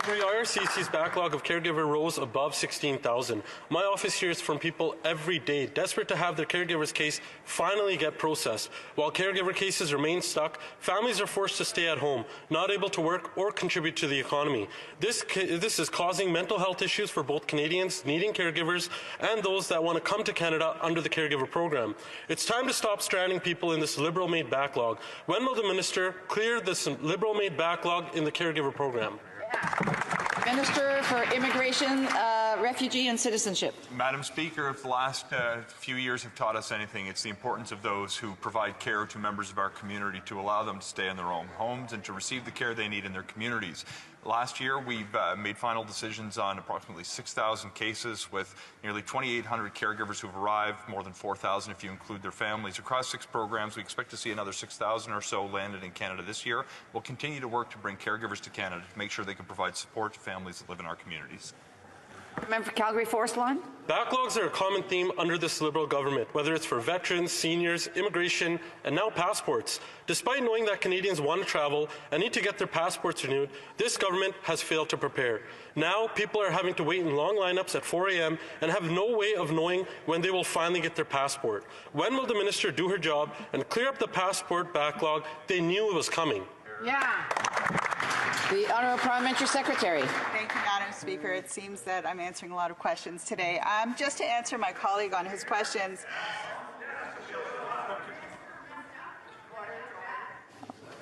February, IRCC's backlog of caregiver rose above 16,000. My office hears from people every day desperate to have their caregiver's case finally get processed. While caregiver cases remain stuck, families are forced to stay at home, not able to work or contribute to the economy. This is causing mental health issues for both Canadians needing caregivers and those that want to come to Canada under the Caregiver program. It's time to stop stranding people in this Liberal-made backlog. When will the Minister clear this Liberal-made backlog in the Caregiver program? Minister for Immigration, Refugee and Citizenship. Madam Speaker, if the last few years have taught us anything, it's the importance of those who provide care to members of our community to allow them to stay in their own homes and to receive the care they need in their communities. Last year, we've made final decisions on approximately 6,000 cases with nearly 2,800 caregivers who've arrived, more than 4,000 if you include their families. Across 6 programs, we expect to see another 6,000 or so landed in Canada this year. We'll continue to work to bring caregivers to Canada to make sure they can provide support to families that live in our communities. Member for Calgary Forest Lawn. Backlogs are a common theme under this Liberal government, whether it's for veterans, seniors, immigration, and now passports. Despite knowing that Canadians want to travel and need to get their passports renewed, this government has failed to prepare. Now, people are having to wait in long lineups at 4 a.m. and have no way of knowing when they will finally get their passport. When will the Minister do her job and clear up the passport backlog they knew was coming? The Honourable Parliamentary Secretary. Thank you, Madam Speaker. It seems that I'm answering a lot of questions today. Just to answer my colleague on his questions,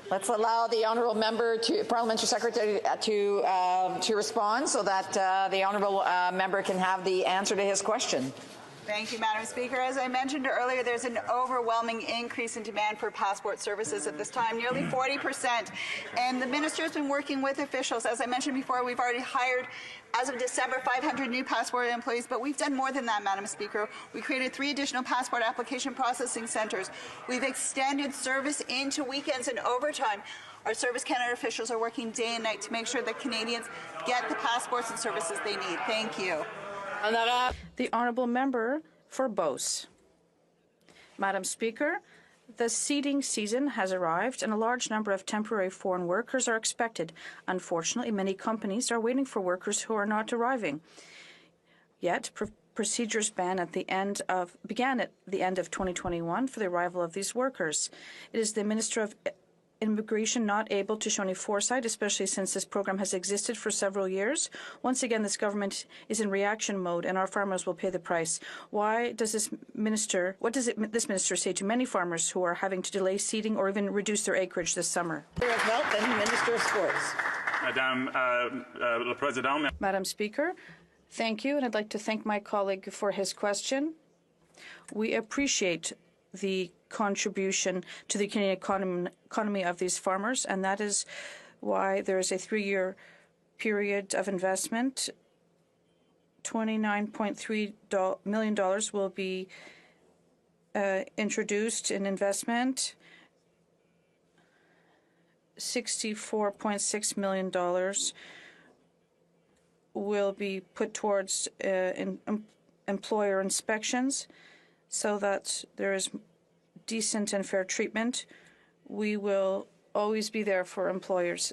Let's allow the Honourable Member, Parliamentary Secretary, to respond so that the Honourable Member can have the answer to his question. Thank you, Madam Speaker. As I mentioned earlier, there's an overwhelming increase in demand for passport services at this time, nearly 40%. And the Minister has been working with officials. As I mentioned before, we've already hired, as of December, 500 new passport employees, but we've done more than that, Madam Speaker. We created 3 additional passport application processing centres. We've extended service into weekends and overtime. Our Service Canada officials are working day and night to make sure that Canadians get the passports and services they need. Thank you. The Honourable Member for Beauce. Madam Speaker, the seeding season has arrived and a large number of temporary foreign workers are expected. Unfortunately, many companies are waiting for workers who are not arriving. Yet, procedures began at the end of 2021 for the arrival of these workers. It is the Minister of Immigration not able to show any foresight, especially since this program has existed for several years. Once again, this government is in reaction mode, and our farmers will pay the price. What does this minister say to many farmers who are having to delay seeding or even reduce their acreage this summer? Minister of Health and Minister of Sports. Madam Speaker, thank you, and I'd like to thank my colleague for his question. We appreciate the contribution to the Canadian economy of these farmers, and that is why there is a 3-year period of investment. $29.3 million will be introduced in investment. $64.6 million will be put towards employer inspections so that there is decent and fair treatment. We will always be there for employers.